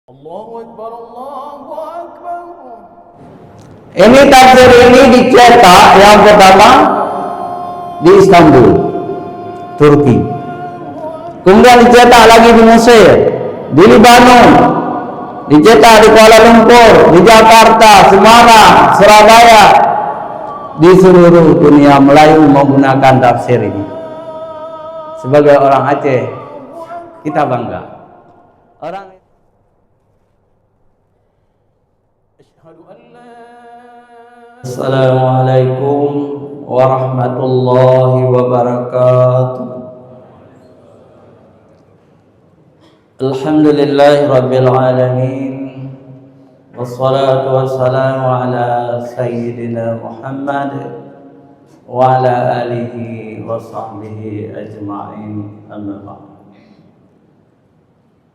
Allahu Akbar, Allahu Akbar. Ini tafsir ini dicetak yang pertama di Istanbul, Turki. Kemudian dicetak lagi di Mesir, di Lebanon, dicetak di Kuala Lumpur, di Jakarta, Semarang, Surabaya. Di seluruh dunia Melayu menggunakan tafsir ini. Sebagai orang Aceh, kita bangga. Assalamualaikum warahmatullahi wabarakatuh. Alhamdulillahi rabbil alamin. Wassalatu wassalamu ala sayyidina Muhammad wa ala alihi wa sahbihi ajma'in, amma ba'd.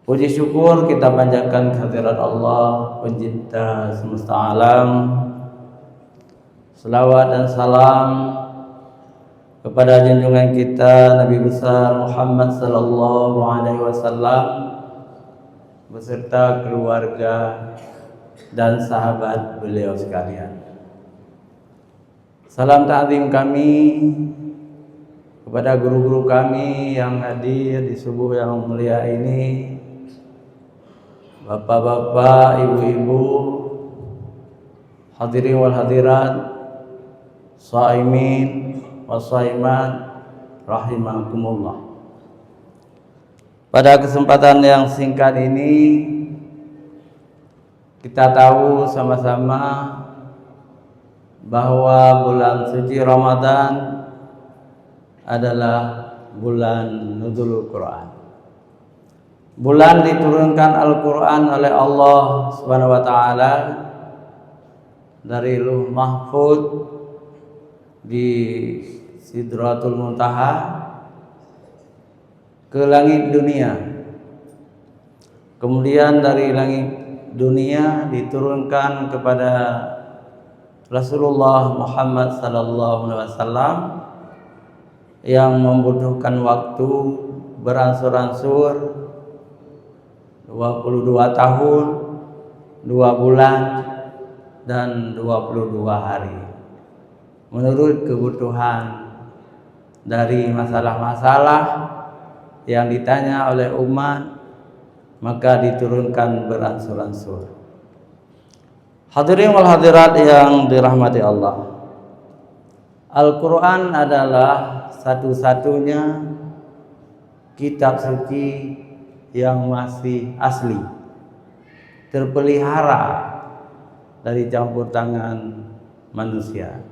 Puji syukur kita panjatkan kehadirat Allah, pencipta semesta alam. Selawat dan salam kepada junjungan kita Nabi besar Muhammad sallallahu alaihi wasallam beserta keluarga dan sahabat beliau sekalian. Salam ta'zim kami kepada guru-guru kami yang hadir di subuh yang mulia ini, bapak-bapak, ibu-ibu, hadirin wal hadirat, shaimin wa shaimat rahimakumullah. Pada kesempatan yang singkat ini kita tahu sama-sama bahwa bulan suci Ramadan adalah bulan nuzulul Quran. Bulan diturunkan Al-Quran oleh Allah Subhanahu wa taala dari Lauh Mahfuz di Sidratul Muntaha ke langit dunia. Kemudian dari langit dunia diturunkan kepada Rasulullah Muhammad sallallahu alaihi wasallam yang membutuhkan waktu beransur-ansur 22 tahun, 2 bulan dan 22 hari. Menurut kebutuhan dari masalah-masalah yang ditanya oleh umat, maka diturunkan beransur-ansur. Hadirin wal hadirat yang dirahmati Allah, Al-Quran adalah satu-satunya kitab suci yang masih asli, terpelihara dari campur tangan manusia.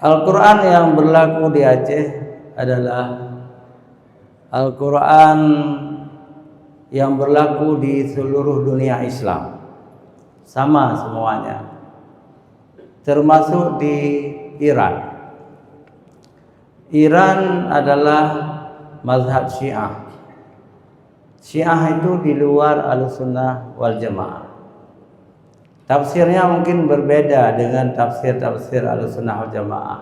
Al-Quran yang berlaku di Aceh adalah Al-Quran yang berlaku di seluruh dunia Islam, sama semuanya, termasuk di Iran. Iran adalah mazhab Syiah. Syiah itu di luar Ahlussunnah wal Jamaah. Tafsirnya mungkin berbeda dengan tafsir-tafsir Ahlussunnah wal Jamaah,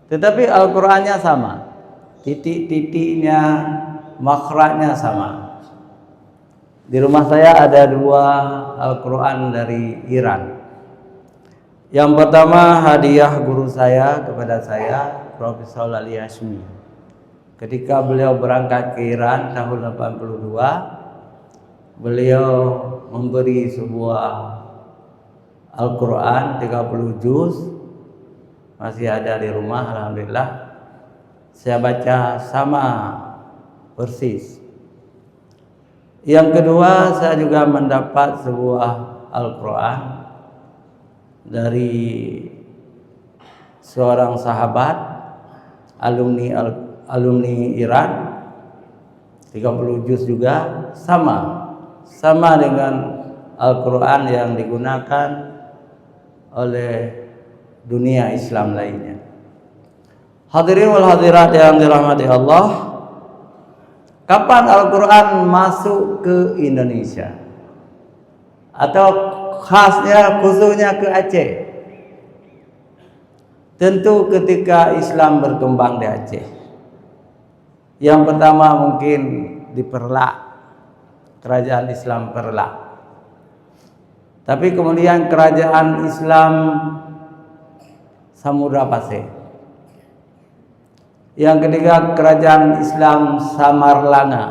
tetapi Al-Qur'annya sama. Titik-titiknya, makhrajnya sama. Di rumah saya ada 2 Al-Quran dari Iran. Yang pertama hadiah guru saya kepada saya, Profesor Ali Hashmi. Ketika beliau berangkat ke Iran tahun 82, beliau memberi sebuah Al-Quran 30 juz, masih ada di rumah, alhamdulillah. Saya baca sama persis. Yang kedua, saya juga mendapat sebuah Al-Quran dari seorang sahabat alumni Iran, 30 juz juga, sama dengan Al-Quran yang digunakan oleh dunia Islam lainnya. Hadirin wal hadirat yang dirahmati Allah, kapan Al-Quran masuk ke Indonesia? Atau khususnya ke Aceh? Tentu ketika Islam berkembang di Aceh. Yang pertama mungkin di Perlak, kerajaan Islam Perla. Tapi kemudian kerajaan Islam Samudra Pasir. Yang ketiga kerajaan Islam Samarlanga.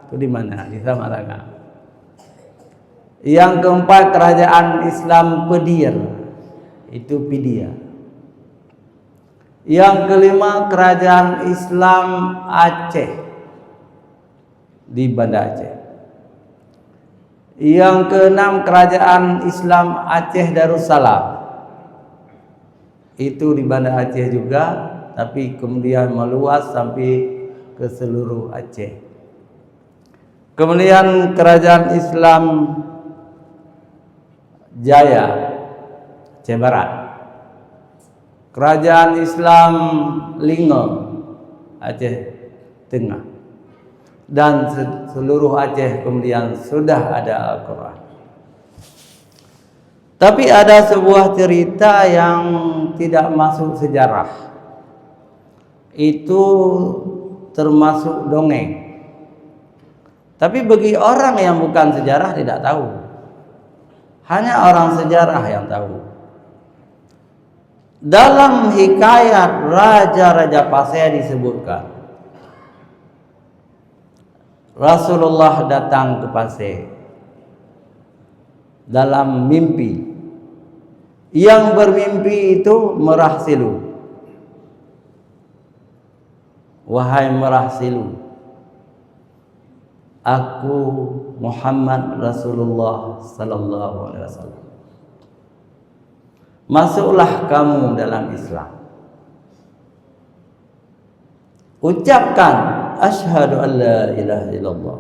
Itu di mana? Di Samarlanga. Yang keempat kerajaan Islam Pedir. Itu Pidia. Yang kelima kerajaan Islam Aceh di Banda Aceh. Yang keenam kerajaan Islam Aceh Darussalam. Itu di Banda Aceh juga, tapi kemudian meluas sampai ke seluruh Aceh. Kemudian kerajaan Islam Jaya Aceh Barat. Kerajaan Islam Linggo Aceh Tengah. Dan seluruh Aceh kemudian sudah ada Al-Quran. Tapi ada sebuah cerita yang tidak masuk sejarah. Itu termasuk dongeng. Tapi bagi orang yang bukan sejarah tidak tahu. Hanya orang sejarah yang tahu. Dalam hikayat Raja-Raja Pasir disebutkan Rasulullah datang ke Pasir dalam mimpi. Yang bermimpi itu Merah Silu. Wahai Merah Silu, aku Muhammad Rasulullah sallallahu alaihi wasallam. Masuklah kamu dalam Islam. Ucapkan asyhadu an la ilaha illallah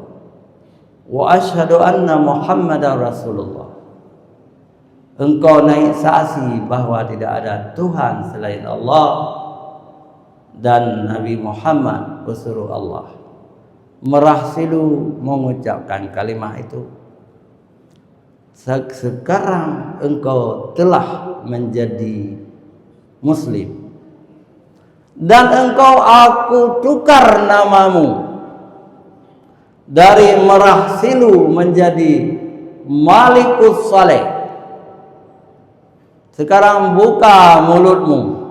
wa asyhadu anna Muhammadar Rasulullah. Engkau naik saksi bahwa tidak ada Tuhan selain Allah dan Nabi Muhammad pesuruh Allah. Merah Silu mengucapkan kalimat itu. Sekarang engkau telah menjadi Muslim dan engkau aku tukar namamu dari Merah Silu menjadi Malikus Saleh. Sekarang buka mulutmu.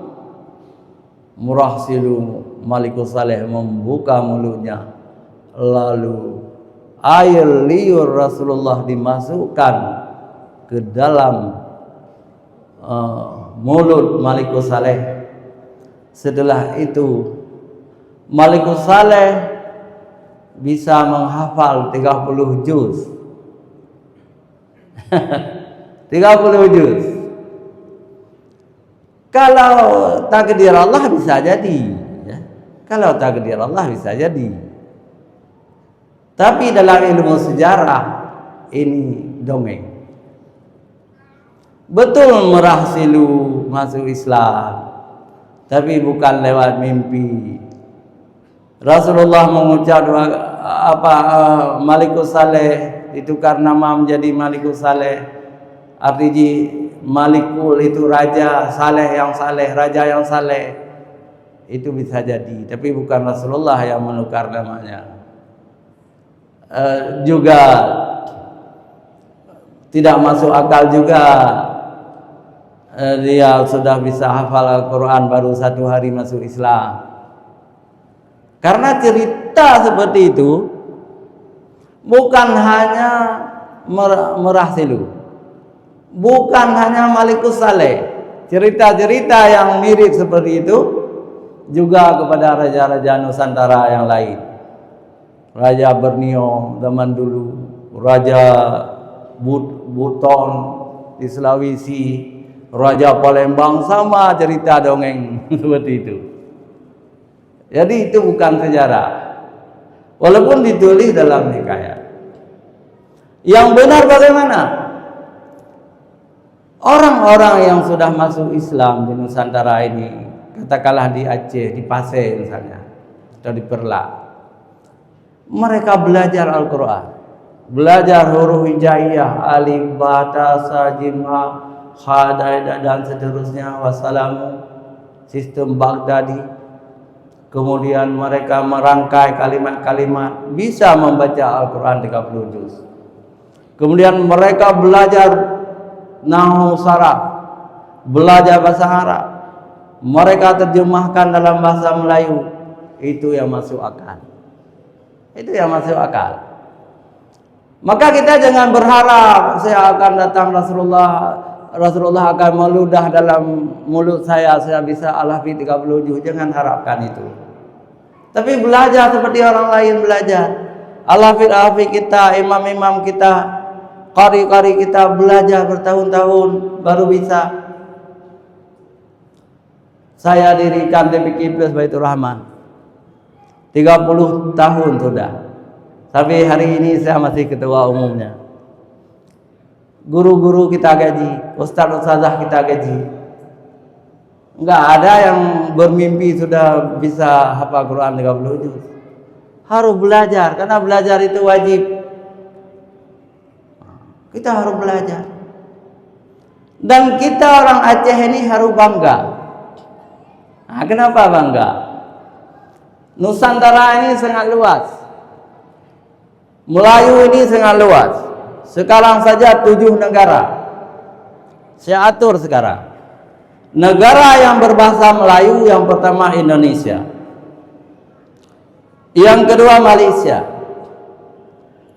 Merah Silu Malikus Saleh membuka mulutnya, lalu air liur Rasulullah dimasukkan ke dalam mulut Malikus Saleh. Setelah itu Malikus Saleh bisa menghafal 30 juz. 30 juz. Kalau takdir Allah bisa jadi, ya. Kalau takdir Allah bisa jadi. Tapi dalam ilmu sejarah ini dongeng. Betul Merah Silu masuk Islam, tapi bukan lewat mimpi. Rasulullah mengucap Malikus Saleh ditukar nama menjadi Malikus Saleh. Artinya Malikul itu raja, Saleh yang saleh, raja yang saleh. Itu bisa jadi, tapi bukan Rasulullah yang menukar namanya. Juga tidak masuk akal juga. Dia sudah bisa hafal Al-Quran baru 1 hari masuk Islam. Karena cerita seperti itu bukan hanya Merah Silu, bukan hanya Malikus Saleh. Cerita-cerita yang mirip seperti itu juga kepada raja-raja Nusantara yang lain. Raja Borneo zaman dulu, Raja Buton di Sulawesi, Raja Palembang, sama cerita dongeng seperti itu. Jadi itu bukan sejarah, walaupun ditulis dalam hikayat. Yang benar bagaimana? Orang-orang yang sudah masuk Islam di Nusantara ini, katakanlah di Aceh, di Pasir misalnya, atau di Perla, mereka belajar Al-Quran, belajar huruf hijaiyah, alif, ba, ta, sa, jim, ha, dan seterusnya, wassalamu, sistem Baghdadi. kemudian mereka merangkai kalimat-kalimat, bisa membaca Al-Quran 30 juz. Kemudian mereka belajar nahwu saraf, belajar bahasa Arab, mereka terjemahkan dalam bahasa Melayu. Itu yang masuk akal. Itu yang masuk akal. Maka kita jangan berharap saya akan datang Rasulullah akan meludah dalam mulut saya bisa al-hafiz 30 juz. Jangan harapkan itu. Tapi belajar seperti orang lain belajar. Al-hafiz kita, imam-imam kita, qari-qari kita belajar bertahun-tahun baru bisa. Saya dirikan TPQ Plus Baitur Rahman 30 tahun sudah. Tapi hari ini saya masih ketua umumnya. Guru-guru kita gaji, ustaz-ustazah kita gaji. Enggak ada yang bermimpi sudah bisa hafal Quran 30 juz. Harus belajar, karena belajar itu wajib. Kita harus belajar. Dan kita orang Aceh ini harus bangga. Nah, kenapa bangga? Nusantara ini sangat luas. Melayu ini sangat luas. Sekarang saja 7 negara. Saya atur sekarang. Negara yang berbahasa Melayu yang pertama Indonesia. Yang kedua Malaysia.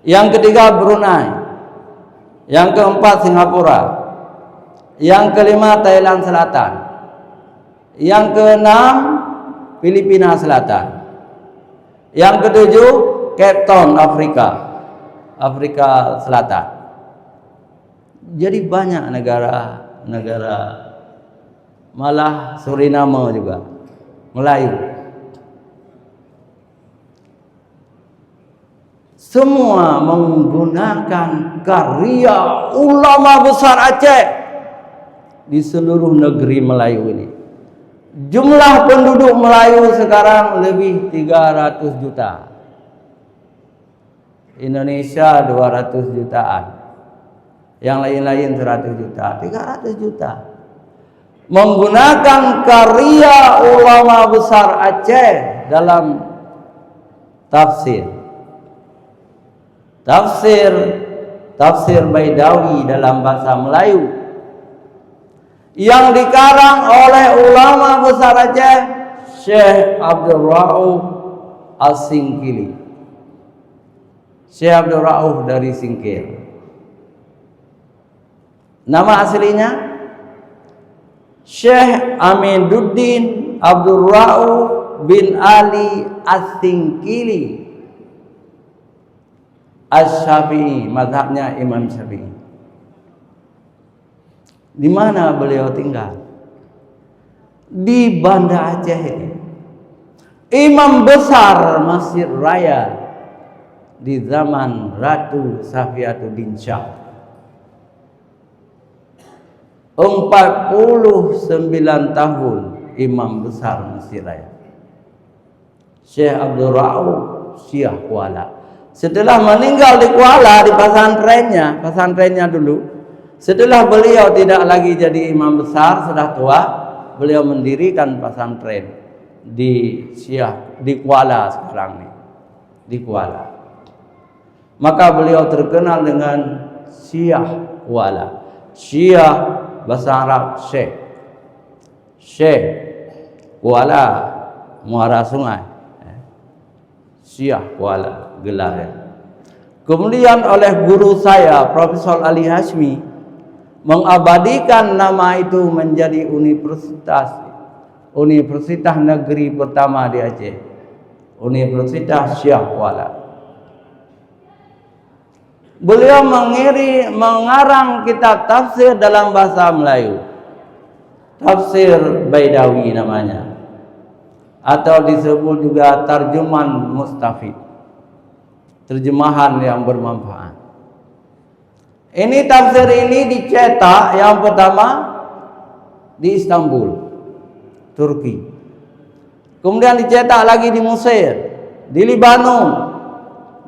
Yang ketiga Brunei. Yang keempat Singapura. Yang kelima Thailand Selatan. Yang keenam Filipina Selatan. Yang ketujuh Cape Town, Afrika Selatan. Jadi banyak negara, malah Suriname juga, Melayu. Semua menggunakan karya ulama besar Aceh di seluruh negeri Melayu ini. Jumlah penduduk Melayu sekarang lebih 300 juta. Indonesia 200 jutaan. Yang lain-lain 100 juta, 300 juta. Menggunakan karya ulama besar Aceh dalam tafsir. Tafsir Baidawi dalam bahasa Melayu yang dikarang oleh ulama besar Aceh, Syekh Abdul Rauf As-Singkili. Syekh Abdul Rauf dari Singkil. Nama aslinya Syekh Amiduddin Abdul Rauf bin Ali As-Singkili Asy-Syafi'i, mazhabnya Imam Syafi'i. Di mana beliau tinggal? Di Banda Aceh. Imam besar Masjid Raya di zaman Ratu Safiatuddin Shah. 49 tahun imam besar Masjid Raya. Syekh Abdul Rauf Syekh Kuala. Setelah meninggal di Kuala, di pesantrennya dulu. Setelah beliau tidak lagi jadi imam besar, sudah tua, beliau mendirikan pesantren di Kuala sekarang nih, di Kuala. Maka beliau terkenal dengan Syekh Kuala. Syekh bahasa Arab Syekh Kuala, muara sungai. Syekh Kuala gelarnya. Kemudian oleh guru saya Profesor Ali Hashmi mengabadikan nama itu menjadi universitas negeri pertama di Aceh, Universitas Syekh Kuala. Beliau mengarang kitab tafsir dalam bahasa Melayu, Tafsir Baidawi namanya, atau disebut juga Tarjuman Mustafid, terjemahan yang bermanfaat. Ini tafsir ini dicetak yang pertama di Istanbul, Turki. Kemudian dicetak lagi di Mesir, di Libanon,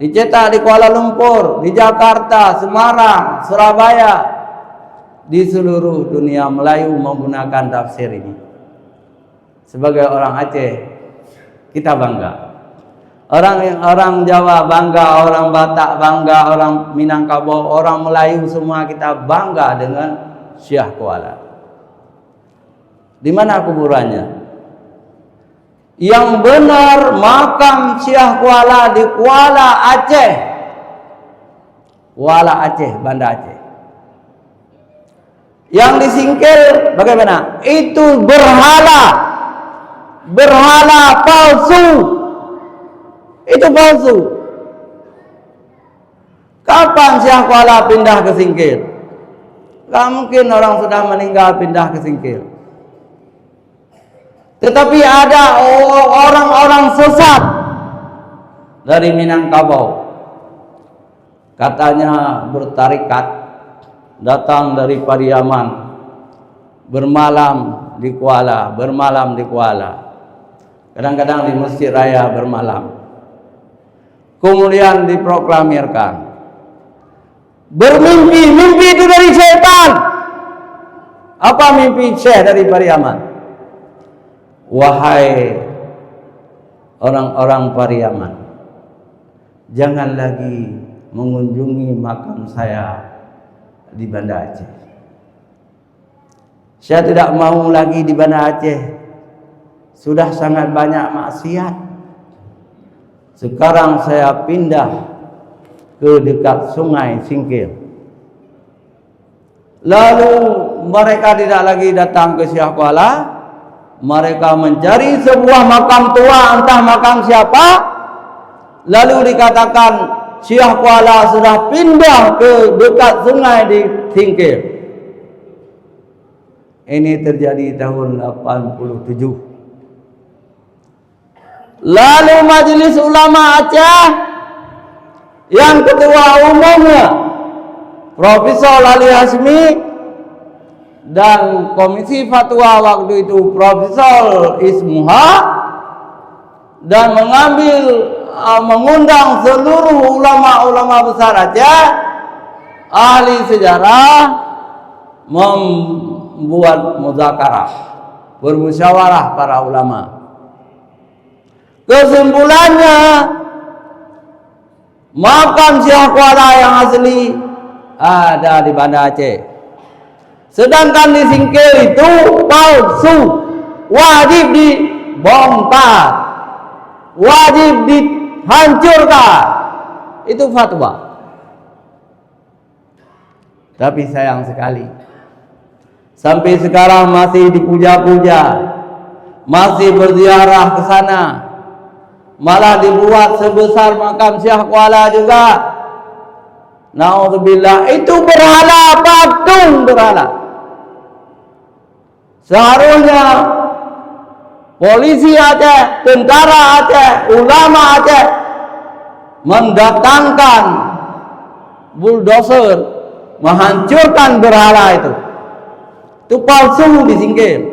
dicetak di Kuala Lumpur, di Jakarta, Semarang, Surabaya. Di seluruh dunia Melayu menggunakan tafsir ini. Sebagai orang Aceh, kita bangga. Orang Jawa bangga, orang Batak bangga, orang Minangkabau, orang Melayu semua kita bangga dengan Syekh Kuala. Di mana kuburannya? Yang benar makam Syekh Kuala di Kuala Aceh. Kuala Aceh, Banda Aceh. Yang disingkir bagaimana? Itu berhala. Berhala palsu. Itu palsu. Kapan Syekh Kuala pindah ke Singkil? Gak mungkin orang sudah meninggal pindah ke Singkil. Tetapi ada orang-orang sesat dari Minangkabau. Katanya bertarikat, datang dari Pariaman, bermalam di Kuala, bermalam di Kuala. Kadang-kadang di Masjid Raya bermalam. Kemudian diproklamirkan, bermimpi, mimpi itu dari setan. Apa mimpi Syekh dari Pariaman? Wahai orang-orang Pariaman, jangan lagi mengunjungi makam saya di Banda Aceh. Saya tidak mau lagi di Banda Aceh. Sudah sangat banyak maksiat. Sekarang saya pindah ke dekat Sungai Singkil. Lalu mereka tidak lagi datang ke Syekh Kuala. Mereka mencari sebuah makam tua, entah makam siapa. Lalu dikatakan Syekh Kuala sudah pindah ke dekat sungai di Singkil. Ini terjadi tahun 87. Lalu Majelis Ulama Aceh yang ketua umumnya Profesor Ali Hasmi dan komisi fatwa waktu itu Profesor Ismuha, dan mengundang seluruh ulama-ulama besar Aceh, ahli sejarah, membuat muzakarah, bermusyawarah para ulama. Kesimpulannya, makam Syekh Kuala yang asli ada di Banda Aceh. Sedangkan di Singkil itu palsu, wajib dibongkar, wajib dihancurkan. Itu fatwa. Tapi sayang sekali, sampai sekarang masih dipuja-puja, masih berziarah ke sana, malah dibuat sebesar makam Syekh Kuala juga. Naudzubillah, itu berhala, patung berhala. Seharusnya polisi Aceh, tentara Aceh, ulama Aceh mendatangkan bulldozer menghancurkan berhala itu. Itu palsu, disingkir.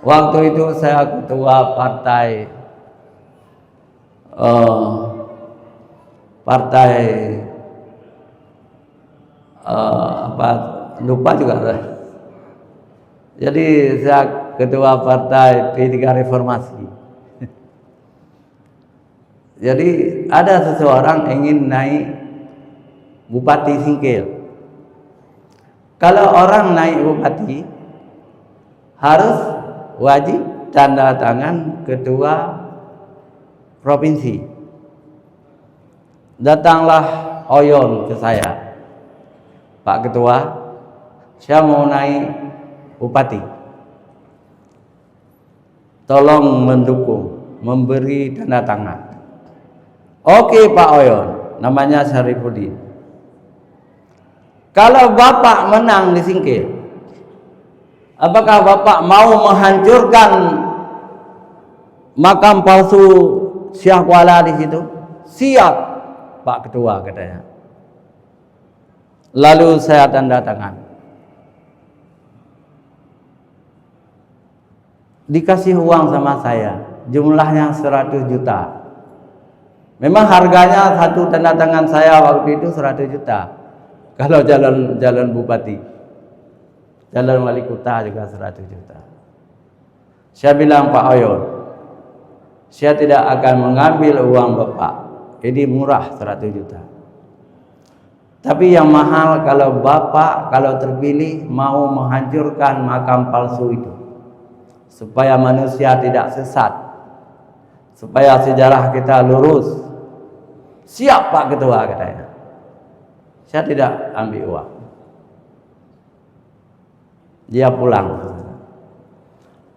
Waktu itu saya ketua partai lupa juga. Jadi saya ketua partai P3 Reformasi. Jadi ada seseorang ingin naik Bupati Singkil. Kalau orang naik bupati harus wajib tanda tangan ketua provinsi. Datanglah Oyon ke saya, Pak Ketua, saya mau naik bupati, tolong mendukung, memberi tanda tangan. Oke Pak Oyon, namanya Syarifuddin. Kalau Bapak menang di Singkil, apakah Bapak mau menghancurkan makam palsu Syekh Kuala di situ? Siap Pak Ketua, katanya. Lalu saya tanda tangan. Dikasih uang sama saya, jumlahnya 100 juta. Memang harganya satu tanda tangan saya waktu itu 100 juta. Kalau jalan bupati, jalan wali kota juga 100 juta. Saya bilang, Pak Oyon, saya tidak akan mengambil uang Bapak. Ini murah 100 juta. Tapi yang mahal kalau Bapak kalau terpilih mau menghancurkan makam palsu itu. Supaya manusia tidak sesat. Supaya sejarah kita lurus. Siap Pak Ketua, katanya. Saya tidak ambil uang. Dia pulang.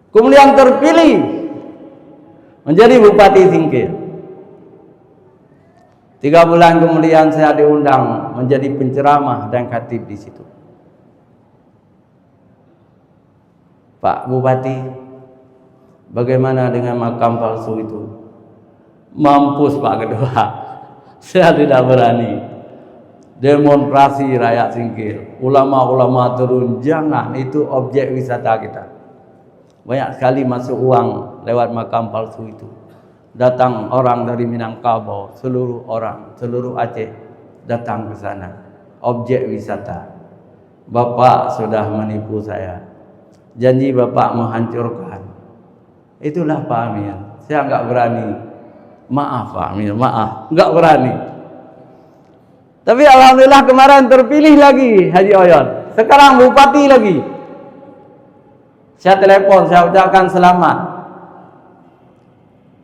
Kemudian terpilih menjadi Bupati Singkil. 3 bulan kemudian saya diundang menjadi penceramah dan khatib di situ. Pak Bupati, bagaimana dengan makam palsu itu? Mampus Pak Ketua. Saya tidak berani. Demonstrasi rakyat Singkil, ulama-ulama turun, jangan, itu objek wisata kita. Banyak sekali masuk uang lewat makam palsu itu. Datang orang dari Minangkabau, seluruh orang, seluruh Aceh datang ke sana. Objek wisata. Bapak sudah menipu saya. Janji Bapak menghancurkan. Itulah Pak Amir. Saya enggak berani. Maaf Pak Amir, maaf, enggak berani. Tapi alhamdulillah kemarin terpilih lagi Haji Oyon. Sekarang bupati lagi. Saya telepon, saya ucapkan selamat.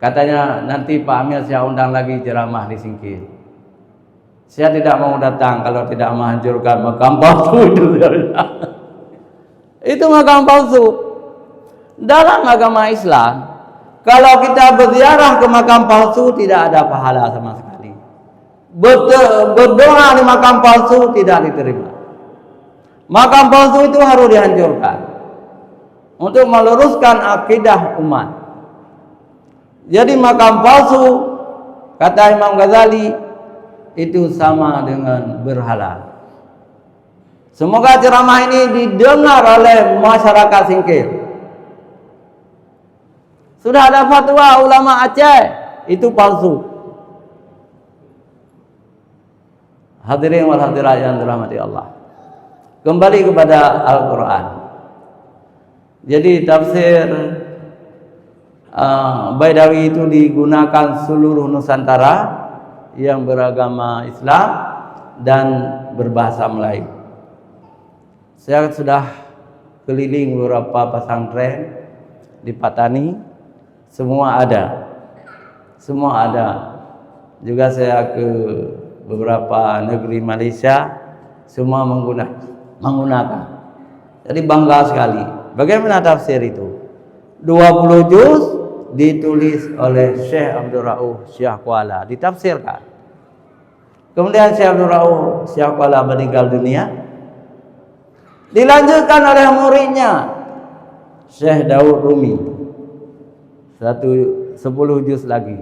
Katanya nanti Pak Amir saya undang lagi ceramah di Singkil. Saya tidak mau datang kalau tidak menghancurkan makam palsu itu. Itu makam palsu. Dalam agama Islam, kalau kita berziarah ke makam palsu tidak ada pahala sama sekali. Berdoa di makam palsu tidak diterima. Makam palsu itu harus dihancurkan untuk meluruskan akidah umat. Jadi makam palsu, kata Imam Ghazali, itu sama dengan berhala. Semoga ceramah ini didengar oleh masyarakat Singkil. Sudah ada fatwa ulama Aceh, itu palsu. Hadirin wal hadirat yang dirahmati Allah. Kembali kepada Al-Quran. Jadi tafsir Baidawi itu digunakan seluruh Nusantara yang beragama Islam dan berbahasa Melayu. Saya sudah keliling beberapa pesantren di Patani, semua ada. Semua ada. Juga saya ke beberapa negeri Malaysia, semua menggunakan. Jadi bangga sekali. Bagaimana tafsir itu? 20 juz ditulis oleh Syekh Abdul Rauf Syekh Kuala, ditafsirkan. Kemudian Syekh Abdul Rauf Syekh Kuala meninggal dunia, dilanjutkan oleh muridnya Syekh Daud Rumi, 10 juz lagi,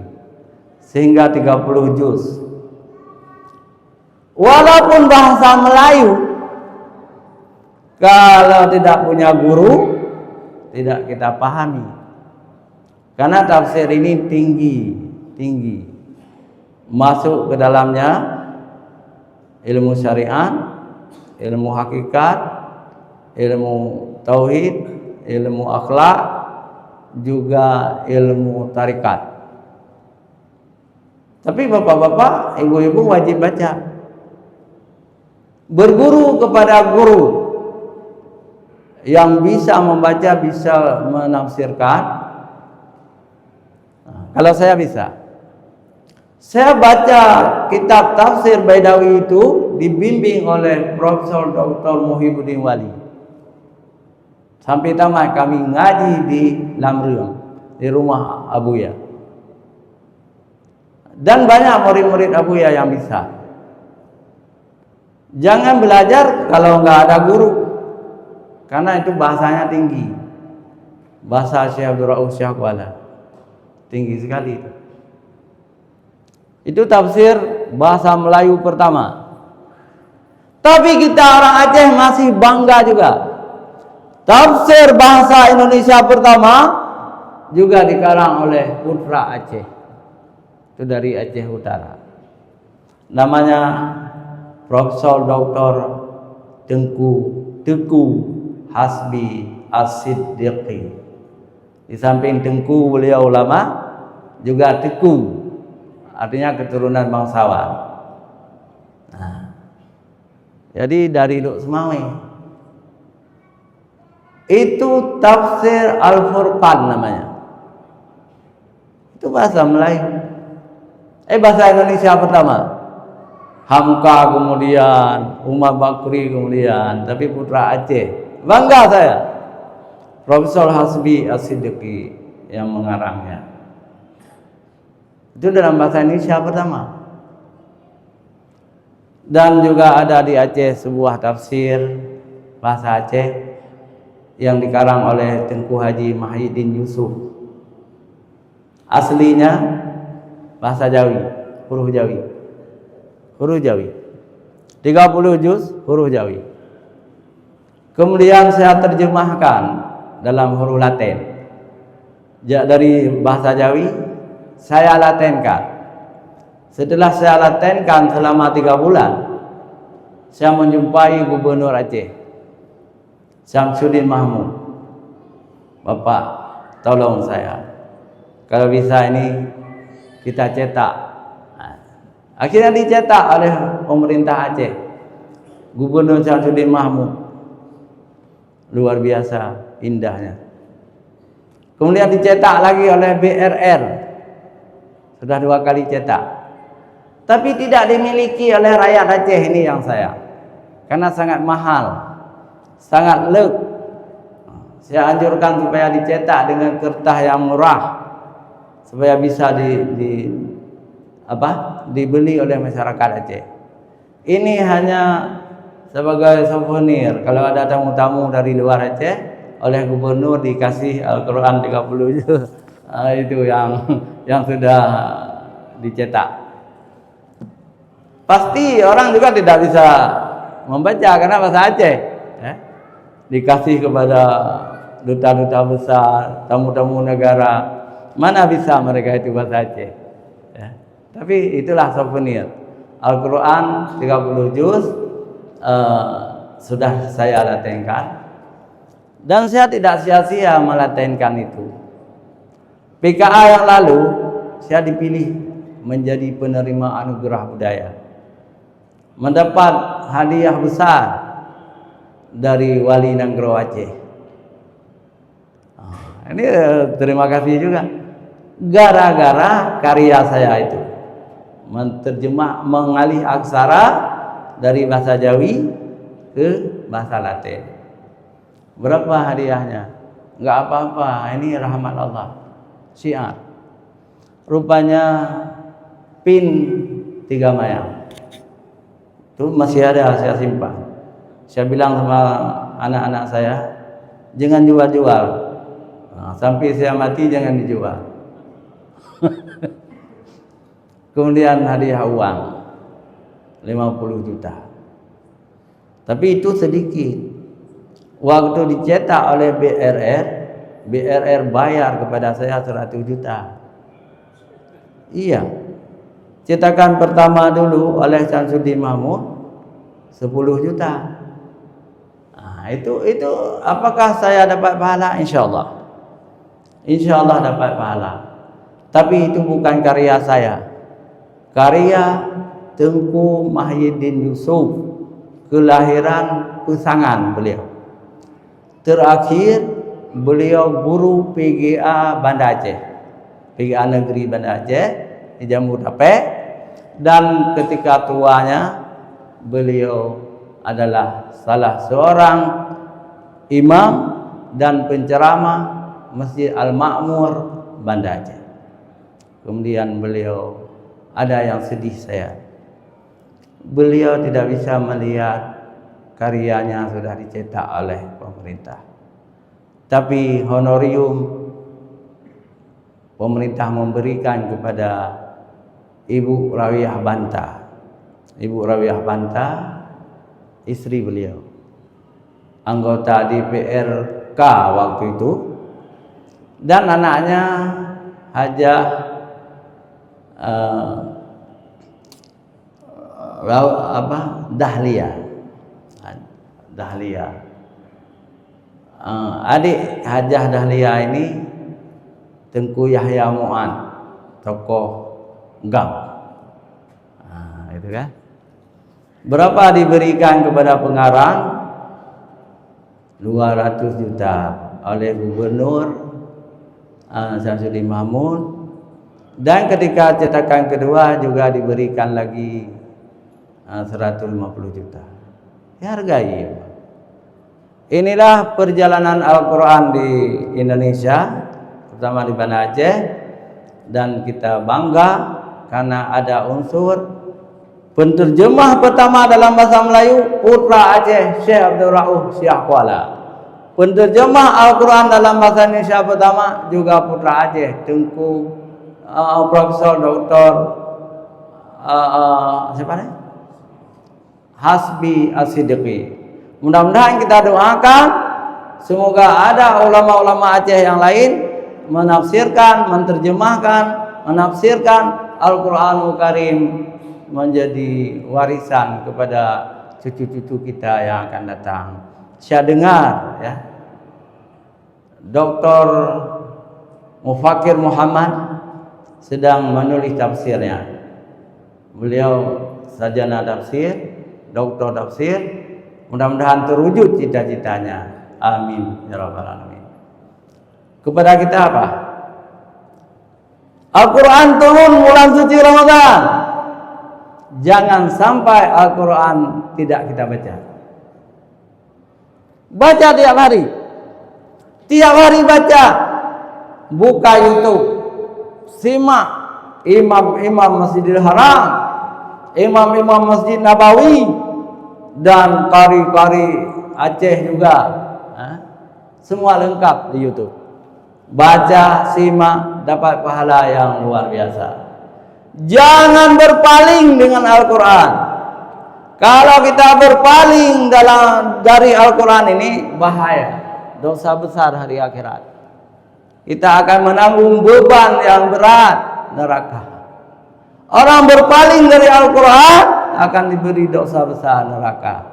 sehingga 30 juz. Walaupun bahasa Melayu, kalau tidak punya guru, tidak kita pahami. Karena tafsir ini tinggi. Masuk ke dalamnya ilmu syariat, ilmu hakikat, ilmu tauhid, ilmu akhlak, juga ilmu tarikat. Tapi bapak-bapak, ibu-ibu wajib baca. Berguru kepada guru yang bisa membaca, bisa menafsirkan. Kalau saya bisa, saya baca kitab tafsir Baidawi itu dibimbing oleh Profesor Dr. Muhyiddin Wali. Sampai tamat kami ngaji di Lamriung, di rumah Abuya. Dan banyak murid-murid Abuya yang bisa. Jangan belajar kalau nggak ada guru, karena itu bahasanya tinggi. Bahasa Syekh Abdul Rauf Syekh Kuala tinggi sekali. Itu tafsir bahasa Melayu pertama. Tapi kita orang Aceh masih bangga juga. Tafsir bahasa Indonesia pertama juga dikarang oleh putra Aceh. Itu dari Aceh Utara. Namanya Profesor Dr. Teku Hasbi As-Siddiqi. Di samping tengku beliau ulama, juga teku, artinya keturunan bangsawan. Nah, jadi dari Luk Semawe. Itu tafsir Al-Furqan namanya. Itu bahasa Melayu. Bahasa Indonesia pertama. Hamka kemudian, Umar Bakri kemudian, tapi putra Aceh. Bangga saya. Profesor Hasbi As-Siddiqi yang mengarangnya. Itu dalam bahasa Indonesia pertama. Dan juga ada di Aceh sebuah tafsir bahasa Aceh yang dikarang oleh Tengku Haji Muhyiddin Yusuf. Aslinya bahasa Jawi, huruf Jawi. Huruf Jawi. 30 juz huruf Jawi. Kemudian saya terjemahkan dalam huruf Latin. Dari bahasa Jawi saya latenkan. Setelah saya latenkan selama 3 bulan, saya menjumpai Gubernur Aceh, Syamsuddin Mahmud. Bapak, tolong saya. Kalau bisa ini kita cetak. Akhirnya dicetak oleh pemerintah Aceh. Gubernur Syamsuddin Mahmud. Luar biasa indahnya. Kemudian dicetak lagi oleh BRR. Sudah 2 kali cetak. Tapi tidak dimiliki oleh rakyat Aceh ini yang saya. Karena sangat mahal. Sangat leg. Saya anjurkan supaya dicetak dengan kertas yang murah. Supaya bisa dibeli oleh masyarakat Aceh. Ini hanya sebagai souvenir. Kalau ada tamu-tamu dari luar Aceh, oleh gubernur dikasih Al-Quran 30 juz. Itu yang sudah dicetak. Pasti orang juga tidak bisa membaca karena bahasa Aceh. Dikasih kepada duta-duta besar, tamu-tamu negara, mana bisa mereka itu bahasa Aceh. Tapi itulah souvenir. Al-Quran 30 juz sudah saya latenkan. Dan saya tidak sia-sia melatenkan itu. PKA yang lalu saya dipilih menjadi penerima anugerah budaya. Mendapat hadiah besar dari Wali Nanggro Aceh. Ini terima kasih juga. Gara-gara karya saya itu. Menterjemah, mengalih aksara dari bahasa Jawi ke bahasa Latin. Berapa hadiahnya? Enggak apa-apa, ini rahmat Allah. Syiar. Rupanya pin 3 mayang. Itu masih ada, saya simpan. Saya bilang sama anak-anak saya, jangan jual-jual. Sampai saya mati jangan dijual. Kemudian hadiah uang 50 juta. Tapi itu sedikit. Waktu dicetak oleh BRR bayar kepada saya 100 juta. Iya. Cetakan pertama dulu oleh Syamsuddin Mahmud 10 juta. Nah, itu apakah saya dapat pahala? Insyaallah. Insyaallah dapat pahala. Tapi itu bukan karya saya. Karya Tengku Muhyiddin Yusuf, kelahiran Pesangan beliau. Terakhir beliau guru PGA Banda Aceh, PGA Negeri Banda Aceh di Jambu Tapek, dan ketika tuanya beliau adalah salah seorang imam dan penceramah Masjid Al-Ma'mur Banda Aceh. Kemudian beliau, ada yang sedih saya, beliau tidak bisa melihat karyanya sudah dicetak oleh pemerintah. Tapi honorium pemerintah memberikan kepada Ibu Rawiyah Banta. Ibu Rawiyah Banta, istri beliau, anggota DPRK waktu itu, dan anaknya Hajah Dahlia. Adik Hajah Dahlia ini Tengku Yahya Mu'ad, tokoh Gang. Itu kan. Berapa diberikan kepada pengarang? 200 juta oleh Gubernur Syamsuddin Mahmud. Dan ketika cetakan kedua juga diberikan lagi 150 juta. Dihargai. Inilah perjalanan Al-Quran di Indonesia, terutama di Banda Aceh, dan kita bangga karena ada unsur penterjemah pertama dalam bahasa Melayu, Putra Aceh Syekh Abdul Rauf Syah Kuala. Penterjemah Al-Quran dalam bahasa Indonesia pertama juga Putra Aceh, Tengku Profesor Dr. Siapa ni? Hasbi As-Siddiqi. Mudah-mudahan kita doakan semoga ada ulama-ulama Aceh yang lain menafsirkan, menafsirkan Al-Quranul Karim menjadi warisan kepada cucu-cucu kita yang akan datang. Saya dengar ya, Dr. Mufakir Muhammad sedang menulis tafsirnya. Beliau sarjana tafsir, doktor tafsir. Mudah-mudahan terwujud cita-citanya. Amin ya rabbal alamin. Kepada kita apa? Al-Quran turun bulan suci Ramadan. Jangan sampai Al-Quran tidak kita baca. Baca tiap hari. Tiap hari baca. Buka YouTube. Simak imam-imam Masjidil Haram, imam-imam Masjid Nabawi, dan qari-qari Aceh juga. Semua lengkap di YouTube. Baca, simak, dapat pahala yang luar biasa. Jangan berpaling dengan Al-Quran. Kalau kita berpaling dari Al-Quran ini, bahaya, dosa besar hari akhirat. Kita akan menanggung beban yang berat, neraka. Orang berpaling dari Al-Quran akan diberi dosa besar, neraka.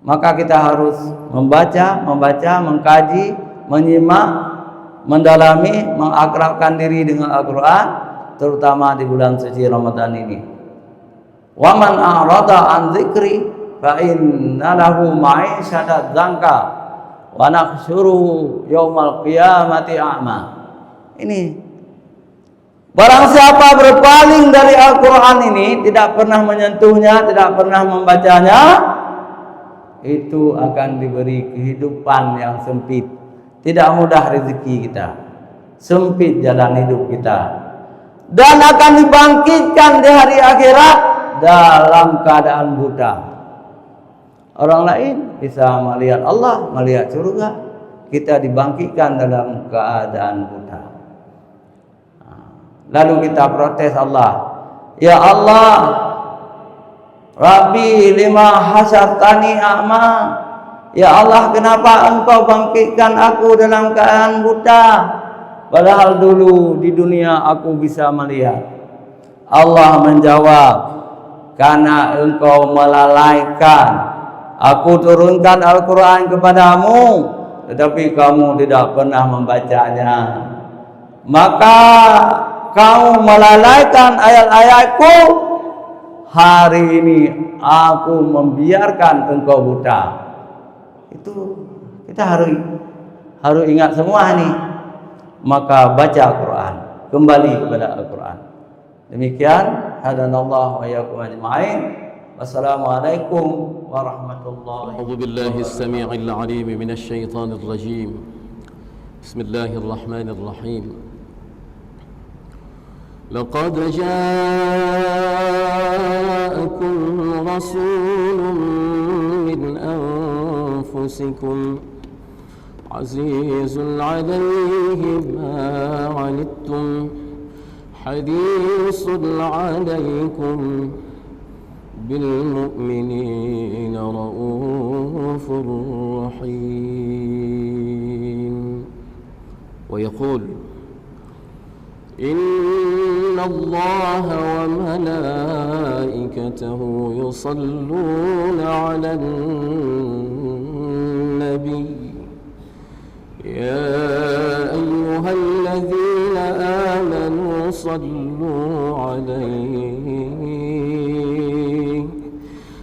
Maka kita harus membaca, mengkaji, menyimak, mendalami, mengakrabkan diri dengan Al-Quran, terutama di bulan suci Ramadan ini. Wa man a'rada an dzikri fa inna lahu ma'isyatan dzanka wa nahsyuruhu yaumal qiyamati a'ma. Ini barang siapa berpaling dari Al-Quran ini, tidak pernah menyentuhnya, tidak pernah membacanya, itu akan diberi kehidupan yang sempit. Tidak mudah rezeki kita, sempit jalan hidup kita, dan akan dibangkitkan di hari akhirat dalam keadaan buta. Orang lain bisa melihat Allah, melihat surga, kita dibangkitkan dalam keadaan buta. Lalu kita protes Allah, ya Allah, Rabbi lima hasyartani a'ma. Ya Allah, kenapa engkau bangkitkan aku dalam keadaan buta, padahal dulu di dunia aku bisa melihat. Allah menjawab, karena engkau melalaikan. Aku turunkan Al-Quran kepadamu, tetapi kamu tidak pernah membacanya. Maka kamu melalaikan ayat-ayatku. Hari ini aku membiarkan engkau buta. Itu kita harus ingat semua ini. Maka baca Al-Quran, kembali kepada Al-Quran. Demikian, hadanallahu wa iyyakum ajma'in. Wassalamualaikum warahmatullahi wabarakatuh. A'udzu billahi as-sami'il 'alim minasy syaithanir rajim. Bismillahirrahmanirrahim. Laqad ja'akum rasulun min anfusikum azizun 'alayhi ma 'anittum harisun 'alaykum بالمؤمنين رؤوف رحيم. ويقول إن الله وملائكته يصلون على النبي يا أيها الذين آمنوا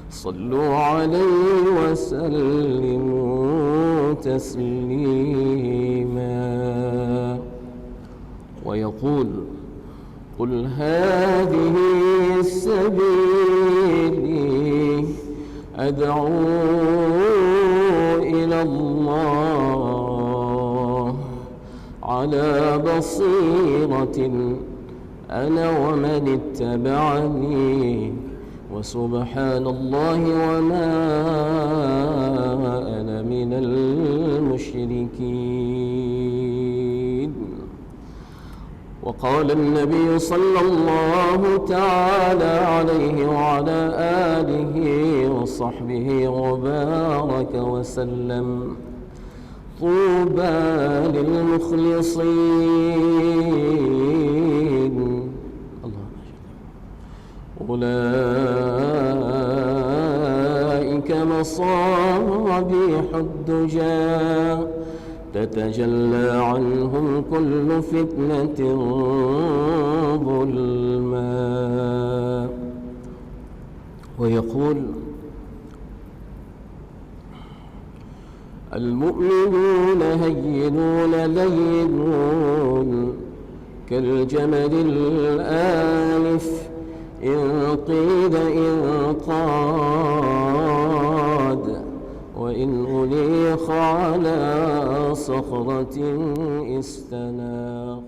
صلوا عليه وسلموا تسليما. ويقول قل هذه سبيلي أدعو إلى الله على بصيرة أنا ومن اتبعني وسبحان الله وما أنا من المشركين. وقال النبي صلى الله تعالى عليه وعلى آله وصحبه وبارك وسلم طوبى للمخلصين أولئك مصابيح الدجى تتجلى عنهم كل فتنة ظلما. ويقول المؤمنون هينون لينون كالجمل الآلف إن قيل إن قاد وإن أليق على صخرة استناق،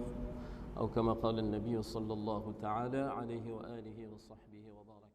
أو كما قال النبي صلى الله تعالى عليه وآله وصحبه وبارك.